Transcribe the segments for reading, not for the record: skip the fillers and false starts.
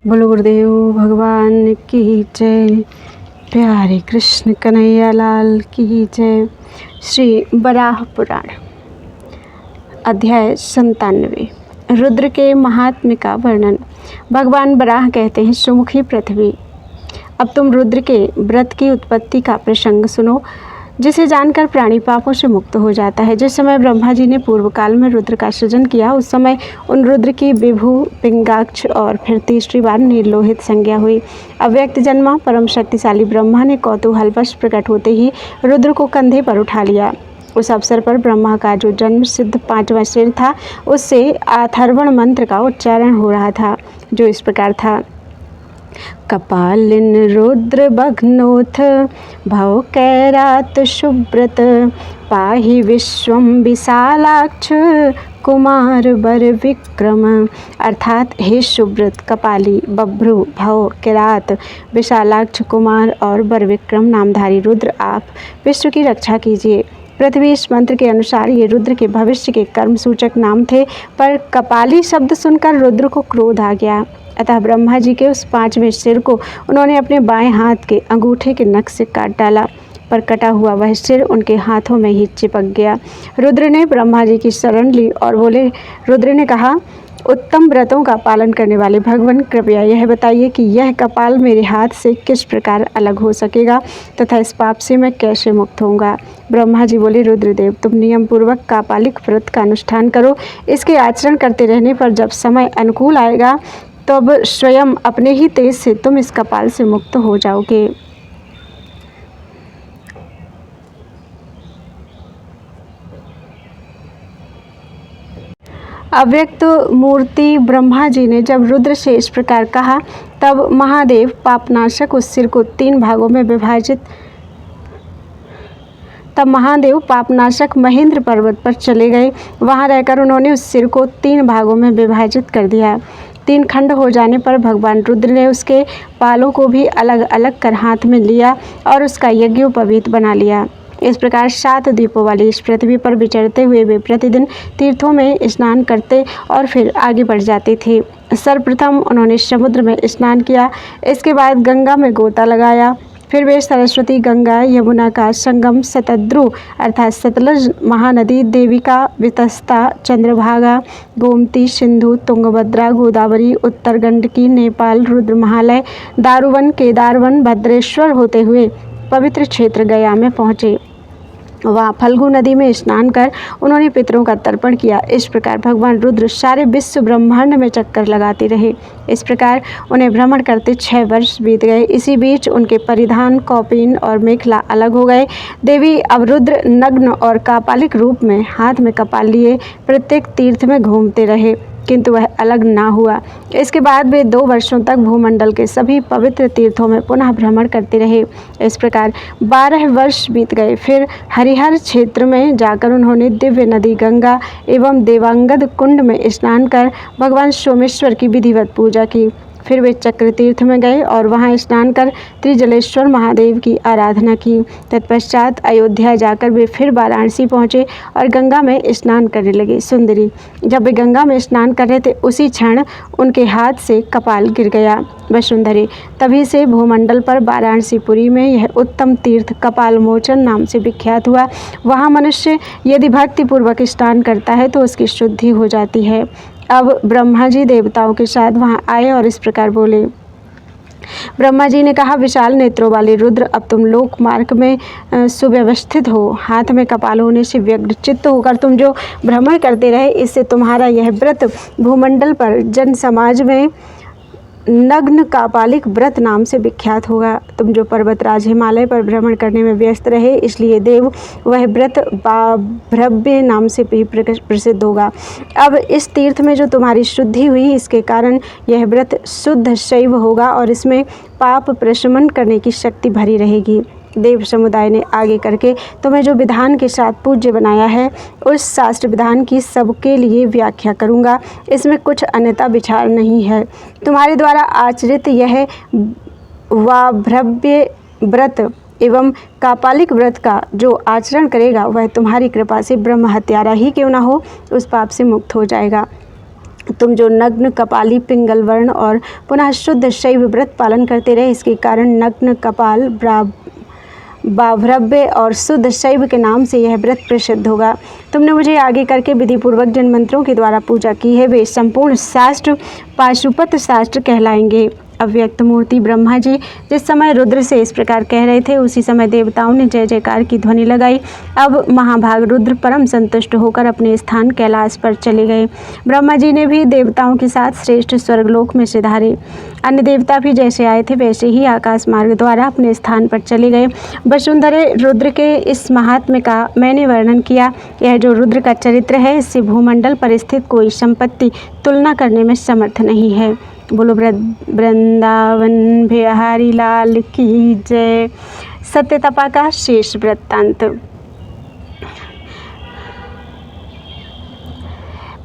बोलो गुरुदेव भगवान की जय। प्यारे कृष्ण कन्हैया लाल की जय। श्री वराह पुराण अध्याय 97 रुद्र के महात्म्य का वर्णन। भगवान वराह कहते हैं, सुमुखी पृथ्वी, अब तुम रुद्र के व्रत की उत्पत्ति का प्रसंग सुनो, जिसे जानकर प्राणी पापों से मुक्त हो जाता है। जिस समय ब्रह्मा जी ने पूर्व काल में रुद्र का सृजन किया, उस समय उन रुद्र की विभु, पिंगाक्ष और फिर तीसरी बार नीलोहित संज्ञा हुई। अव्यक्त जन्मा परम शक्तिशाली ब्रह्मा ने कौतूहलवश प्रकट होते ही रुद्र को कंधे पर उठा लिया। उस अवसर पर ब्रह्मा का जो जन्म सिद्ध 5वां सिर था, उससे अथर्वण मंत्र का उच्चारण हो रहा था, जो इस प्रकार था। कपालिन रुद्र भग्नोथ भव कैरात शुभ्रत पाहि विश्वम विशालाक्ष कुमार बर विक्रम। अर्थात हे शुभ्रत, कपाली, बभ्रु, भव, किरात, विशालाक्ष, कुमार और बर विक्रम नामधारी रुद्र, आप विश्व की रक्षा कीजिए। पृथ्वी इस मंत्र के अनुसार ये रुद्र के भविष्य के कर्म सूचक नाम थे, पर कपाली शब्द सुनकर रुद्र को क्रोध आ गया। अतः ब्रह्मा जी के उस 5वें सिर को उन्होंने अपने बाएं हाथ के अंगूठे के नख से काट डाला, पर कटा हुआ वह सिर उनके हाथों में ही चिपक गया। रुद्र ने ब्रह्मा जी की शरण ली और बोले। रुद्र ने कहा, उत्तम व्रतों का पालन करने वाले भगवान, कृपया यह बताइए कि यह कपाल मेरे हाथ से किस प्रकार अलग हो सकेगा तथा इस पाप से मैं कैसे मुक्त होऊंगा। ब्रह्मा जी बोले, रुद्रदेव, तुम नियम पूर्वक कापालिक व्रत का अनुष्ठान करो। इसके आचरण करते रहने पर जब समय अनुकूल आएगा, तब स्वयं अपने ही तेज से तुम इस कपाल से मुक्त हो जाओगे। अव्यक्त मूर्ति ब्रह्मा जी ने जब रुद्र से इस प्रकार कहा, तब महादेव पापनाशक उस सिर को 3 भागों में विभाजित महादेव पापनाशक महेंद्र पर्वत पर चले गए। वहां रहकर उन्होंने उस सिर को 3 भागों में विभाजित कर दिया। 3 खंड हो जाने पर भगवान रुद्र ने उसके बालों को भी अलग अलग कर हाथ में लिया और उसका यज्ञोपवीत बना लिया। इस प्रकार 7 द्वीपों वाली इस पृथ्वी पर विचरते हुए वे प्रतिदिन तीर्थों में स्नान करते और फिर आगे बढ़ जाते थे। सर्वप्रथम उन्होंने समुद्र में स्नान किया, इसके बाद गंगा में गोता लगाया, फिर वे सरस्वती, गंगा, यमुना का संगम, शतद्रु अर्थात सतलज महानदी, देविका, वितस्ता, चंद्रभागा, गोमती, सिंधु, तुंगभद्रा, गोदावरी, उत्तर गंडकी, नेपाल, रुद्र महालय, दारुवन, केदारवन, भद्रेश्वर होते हुए पवित्र क्षेत्र गया में पहुँचे। वहाँ फल्गु नदी में स्नान कर उन्होंने पितरों का तर्पण किया। इस प्रकार भगवान रुद्र सारे विश्व ब्रह्मांड में चक्कर लगाते रहे। इस प्रकार उन्हें भ्रमण करते 6 वर्ष बीत गए। इसी बीच उनके परिधान, कौपीन और मेखला अलग हो गए। देवी अब रुद्र नग्न और कापालिक रूप में हाथ में कपाल लिए प्रत्येक तीर्थ में घूमते रहे, किंतु वह अलग ना हुआ। इसके बाद वे 2 वर्षों तक भूमंडल के सभी पवित्र तीर्थों में पुनः भ्रमण करते रहे। इस प्रकार 12 वर्ष बीत गए। फिर हरिहर क्षेत्र में जाकर उन्होंने दिव्य नदी गंगा एवं देवांगद कुंड में स्नान कर भगवान सोमेश्वर की विधिवत पूजा की। फिर वे चक्र तीर्थ में गए और वहां स्नान कर त्रिजलेश्वर महादेव की आराधना की। तत्पश्चात अयोध्या जाकर वे फिर वाराणसी पहुँचे और गंगा में स्नान करने लगे। सुंदरी, जब वे गंगा में स्नान कर रहे थे, उसी क्षण उनके हाथ से कपाल गिर गया। वसुंधरे, तभी से भूमंडल पर वाराणसीपुरी में यह उत्तम तीर्थ कपाल मोचन नाम से विख्यात हुआ। वहाँ मनुष्य यदि भक्तिपूर्वक स्नान करता है तो उसकी शुद्धि हो जाती है। अब ब्रह्मा जी देवताओं के साथ वहां आए और इस प्रकार बोले। ब्रह्मा जी ने कहा, विशाल नेत्रों वाले रुद्र, अब तुम लोक मार्ग में सुव्यवस्थित हो। हाथ में कपाल होने से व्यग्र चित्त होकर तुम जो भ्रमण करते रहे, इससे तुम्हारा यह व्रत भूमंडल पर जन समाज में नग्न कापालिक व्रत नाम से विख्यात होगा। तुम जो पर्वतराज हिमालय पर भ्रमण करने में व्यस्त रहे, इसलिए देव वह व्रत भ्रव्य नाम से भी प्रसिद्ध होगा। अब इस तीर्थ में जो तुम्हारी शुद्धि हुई, इसके कारण यह व्रत शुद्ध शैव होगा और इसमें पाप प्रशमन करने की शक्ति भरी रहेगी। देव समुदाय ने आगे करके तुम्हें जो विधान के साथ पूज्य बनाया है, उस शास्त्र विधान की सबके लिए व्याख्या करूँगा। इसमें कुछ अन्यथा विचार नहीं है। तुम्हारे द्वारा आचरित यह वाभ्रव्य व्रत एवं कापालिक व्रत का जो आचरण करेगा, वह तुम्हारी कृपा से ब्रह्म हत्यारा ही क्यों न हो, उस पाप से मुक्त हो जाएगा। तुम जो नग्न कपाली पिंगल वर्ण और पुनः शुद्ध शैव व्रत पालन करते रहे, इसके कारण नग्न कपाल बाभ्रव्य और शुद्ध शैव के नाम से यह व्रत प्रसिद्ध होगा। तुमने मुझे आगे करके विधि पूर्वक जिन मंत्रों के द्वारा पूजा की है, वे संपूर्ण शास्त्र पाशुपत शास्त्र कहलाएंगे। अव्यक्त मूर्ति ब्रह्मा जी जिस समय रुद्र से इस प्रकार कह रहे थे, उसी समय देवताओं ने जय जयकार की ध्वनि लगाई। अब महाभाग रुद्र परम संतुष्ट होकर अपने स्थान कैलाश पर चले गए। ब्रह्मा जी ने भी देवताओं के साथ श्रेष्ठ स्वर्गलोक में सिधारे। अन्य देवता भी जैसे आए थे वैसे ही आकाश मार्ग द्वारा अपने स्थान पर चले गए। वसुंधरे रुद्र के इस महात्म्य का मैंने वर्णन किया। यह जो रुद्र का चरित्र है, इससे भूमंडल पर स्थित कोई संपत्ति तुलना करने में समर्थ नहीं है। बोलो वृंदावन बिहारी लाल की जय। सत्यतपा का शेष वृत्तांत।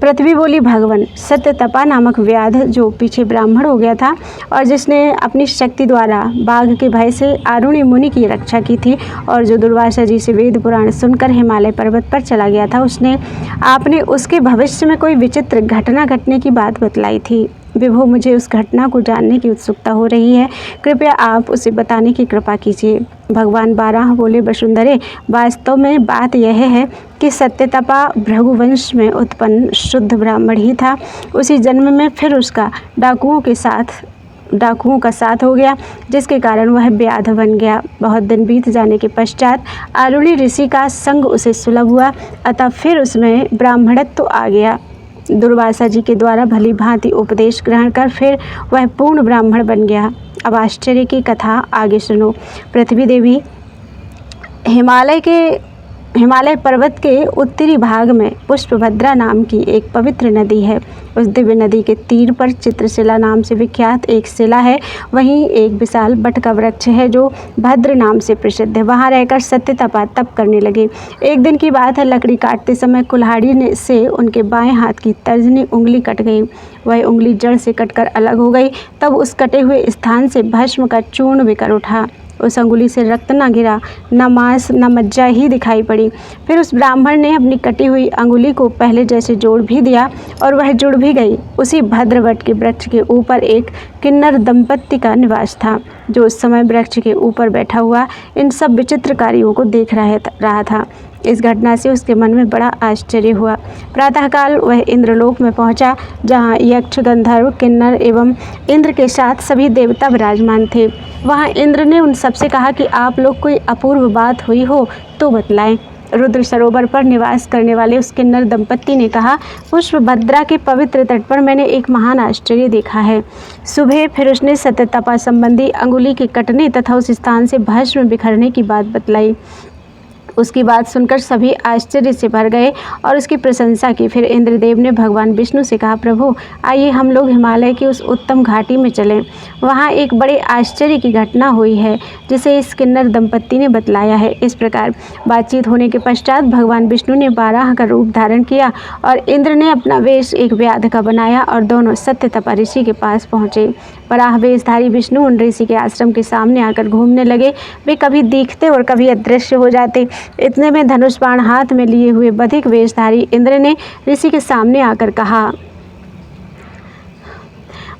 पृथ्वी बोली, भगवान सत्यतपा नामक व्याध जो पीछे ब्राह्मण हो गया था और जिसने अपनी शक्ति द्वारा बाघ के भय से आरुणि मुनि की रक्षा की थी और जो दुर्वासा जी से वेद पुराण सुनकर हिमालय पर्वत पर चला गया था, आपने उसके भविष्य में कोई विचित्र घटना घटने की बात बतलाई थी। विभो, मुझे उस घटना को जानने की उत्सुकता हो रही है, कृपया आप उसे बताने की कृपा कीजिए। भगवान बारह बोले, वसुंधरे, वास्तव में बात यह है कि सत्यतपा भृगुवंश में उत्पन्न शुद्ध ब्राह्मण ही था। उसी जन्म में फिर उसका डाकुओं का साथ हो गया, जिसके कारण वह व्याध बन गया। बहुत दिन बीत जाने के पश्चात आरुणि ऋषि का संग उसे सुलभ हुआ, अतः फिर उसमें ब्राह्मणत्व आ गया। दुर्वासा जी के द्वारा भली भांति उपदेश ग्रहण कर फिर वह पूर्ण ब्राह्मण बन गया। अब आश्चर्य की कथा आगे सुनो। पृथ्वी देवी, हिमालय पर्वत के उत्तरी भाग में पुष्पभद्रा नाम की एक पवित्र नदी है। उस दिव्य नदी के तीर पर चित्रशिला नाम से विख्यात एक शिला है। वहीं एक विशाल बट का वृक्ष है जो भद्र नाम से प्रसिद्ध है। वहाँ रहकर सत्यतपा तप करने लगे। एक दिन की बात है, लकड़ी काटते समय कुल्हाड़ी से उनके बाएं हाथ की तर्जनी उंगली कट गई। वह उंगली जड़ से कटकर अलग हो गई। तब उस कटे हुए स्थान से भस्म का चूर्ण बिखर उठा। उस अंगुली से रक्त न गिरा, न मांस न मज्जा ही दिखाई पड़ी। फिर उस ब्राह्मण ने अपनी कटी हुई अंगुली को पहले जैसे जोड़ भी दिया और वह जुड़ भी गई। उसी भद्रवट के वृक्ष के ऊपर एक किन्नर दंपत्ति का निवास था, जो उस समय वृक्ष के ऊपर बैठा हुआ इन सब विचित्र कार्यों को देख रहा था। इस घटना से उसके मन में बड़ा आश्चर्य हुआ। प्रातःकाल वह इंद्रलोक में पहुंचा, जहां यक्ष, गंधर्व, किन्नर एवं इंद्र के साथ सभी देवता विराजमान थे। वहां इंद्र ने उन सबसे कहा कि आप लोग कोई अपूर्व बात हुई हो तो बतलाएं। रुद्र सरोवर पर निवास करने वाले उस किन्नर दंपत्ति ने कहा, पुष्पभद्रा के पवित्र तट पर मैंने एक महान आश्चर्य देखा है। सुबह फिर उसने सत्यतपा संबंधी अंगुली के कटने तथा उस स्थान से भस्म बिखरने की बात बतलाई। उसकी बात सुनकर सभी आश्चर्य से भर गए और उसकी प्रशंसा की। फिर इंद्रदेव ने भगवान विष्णु से कहा, प्रभु आइए हम लोग हिमालय की उस उत्तम घाटी में चलें। वहाँ एक बड़े आश्चर्य की घटना हुई है जिसे इस किन्नर दंपत्ति ने बतलाया है। इस प्रकार बातचीत होने के पश्चात भगवान विष्णु ने बारह का रूप धारण किया और इंद्र ने अपना वेश एक व्याध का बनाया और दोनों सत्यतपा ऋषि के पास पहुँचे। वराह वेशधारी विष्णु उन ऋषि के आश्रम के सामने आकर घूमने लगे। वे कभी दिखते और कभी अदृश्य हो जाते। इतने में धनुष बाण हाथ में लिए हुए बधिक वेशधारी इंद्र ने ऋषि के सामने आकर कहा,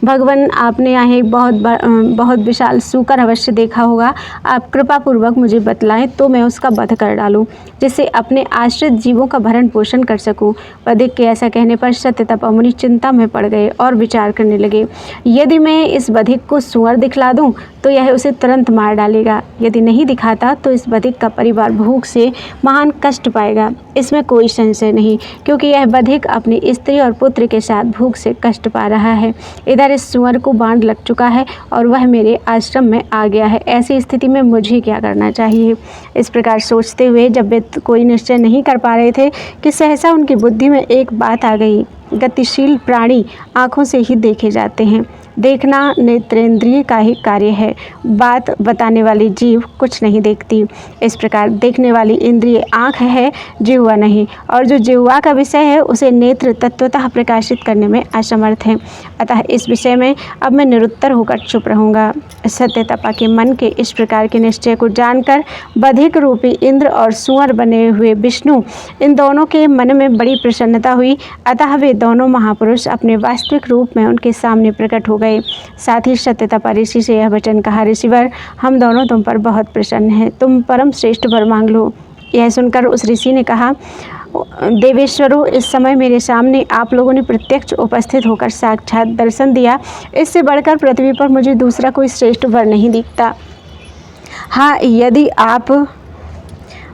भगवान, आपने यहाँ एक बहुत विशाल सूकर अवश्य देखा होगा। आप कृपा पूर्वक मुझे बतलाएं तो मैं उसका वध कर डालूं, जिससे अपने आश्रित जीवों का भरण पोषण कर सकूं। बधिक के ऐसा कहने पर सत्यतपा मुनि चिंता में पड़ गए और विचार करने लगे, यदि मैं इस बधिक को सूअर दिखला दूं तो यह उसे तुरंत मार डालेगा। यदि नहीं दिखाता तो इस बधिक का परिवार भूख से महान कष्ट पाएगा। इसमें कोई संशय नहीं, क्योंकि यह बधिक अपनी स्त्री और पुत्र के साथ भूख से कष्ट पा रहा है। इधर इस सूअर को बाण लग चुका है और वह मेरे आश्रम में आ गया है। ऐसी स्थिति में मुझे क्या करना चाहिए? इस प्रकार सोचते हुए जब वे कोई निश्चय नहीं कर पा रहे थे कि सहसा उनकी बुद्धि में एक बात आ गई। गतिशील प्राणी आँखों से ही देखे जाते हैं। देखना नेत्रेंद्रिय का ही कार्य है, बात बताने वाली जीभ कुछ नहीं देखती। इस प्रकार देखने वाली इंद्रिय आँख है, जिह्वा नहीं, और जो जिह्वा का विषय है उसे नेत्र तत्वतः प्रकाशित करने में असमर्थ है। अतः इस विषय में अब मैं निरुत्तर होकर चुप रहूँगा। सत्यतपा के मन के इस प्रकार के निश्चय को जानकर बधिक रूपी इंद्र और सुअर बने हुए विष्णु, इन दोनों के मन में बड़ी प्रसन्नता हुई। अतः वे दोनों महापुरुष अपने वास्तविक रूप में उनके सामने प्रकट हो गए। साथ ही सत्यतपा ऋषि से यह वचन कहा, ऋषिवर, हम दोनों तुम पर बहुत प्रसन्न हैं, तुम परम श्रेष्ठ वर मांग लो। यह सुनकर उस ऋषि ने कहा, देवेश्वरों, इस समय मेरे सामने आप लोगों ने प्रत्यक्ष उपस्थित होकर साक्षात दर्शन दिया। इससे बढ़कर पृथ्वी पर मुझे दूसरा कोई श्रेष्ठ वर नहीं दिखता। हाँ, यदि आप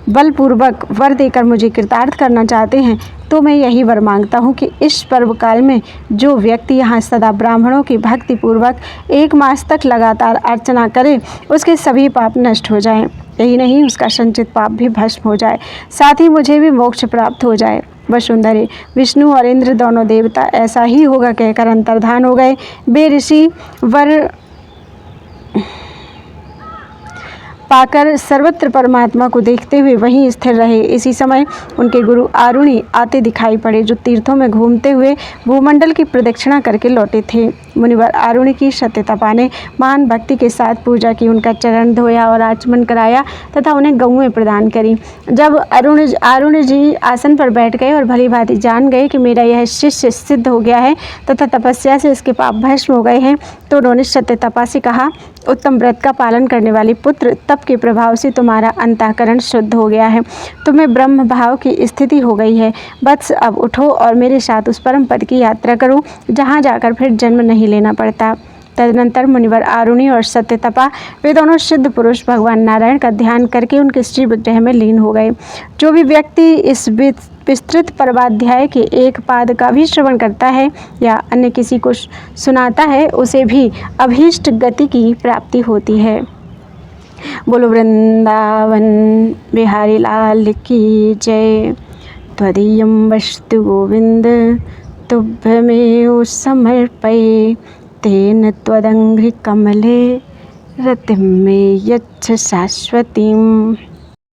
बलपूर्वक वर देकर मुझे कृतार्थ करना चाहते हैं तो मैं यही वर मांगता हूँ कि इस पर्व काल में जो व्यक्ति यहाँ सदा ब्राह्मणों की भक्ति पूर्वक 1 मास तक लगातार अर्चना करे, उसके सभी पाप नष्ट हो जाएं। यही नहीं, उसका संचित पाप भी भस्म हो जाए, साथ ही मुझे भी मोक्ष प्राप्त हो जाए। वसुंधरे, विष्णु और इंद्र दोनों देवता ऐसा ही होगा कहकर अंतर्धान हो गए। वे ऋषि वर पाकर सर्वत्र परमात्मा को देखते हुए वहीं स्थिर रहे। इसी समय उनके गुरु आरुणि आते दिखाई पड़े, जो तीर्थों में घूमते हुए भूमंडल की प्रदक्षिणा करके लौटे थे। मुनिवर आरुणि की सत्यतपा ने महान भक्ति के साथ पूजा की, उनका चरण धोया और आचमन कराया तथा उन्हें गौएं प्रदान करी। जब आरुणि जी आसन पर बैठ गए और भली भांति जान गए कि मेरा यह शिष्य सिद्ध हो गया है तथा तपस्या से इसके पाप भस्म हो गए हैं, तो उन्होंने सत्यतपा से कहा, उत्तम व्रत का पालन करने वाली पुत्र, तप के प्रभाव से तुम्हारा अंतःकरण शुद्ध हो गया है, तुम्हें ब्रह्म भाव की स्थिति हो गई है। वत्स, अब उठो और मेरे साथ उस परम पद की यात्रा करो जहाँ जाकर फिर जन्म नहीं लेना पड़ता। तदनंतर मुनिवर आरुणि और सत्यतपा वे दोनों सिद्ध पुरुष भगवान नारायण का ध्यान करके उनके श्री विग्रह में लीन हो गए। जो भी व्यक्ति इस विस्तृत पर्वाध्याय के एक पाद का भी श्रवण करता है या अन्य किसी को सुनाता है, उसे भी अभीष्ट गति की प्राप्ति होती है। बोलो वृंदावन बिहारी लाल की जय। त्वदीयं वस्तु गोविंद तुभ्यमेव समर्पये, तेन त्वदंघ्रि कमले रतिं मे यच्छ शाश्वतीम्।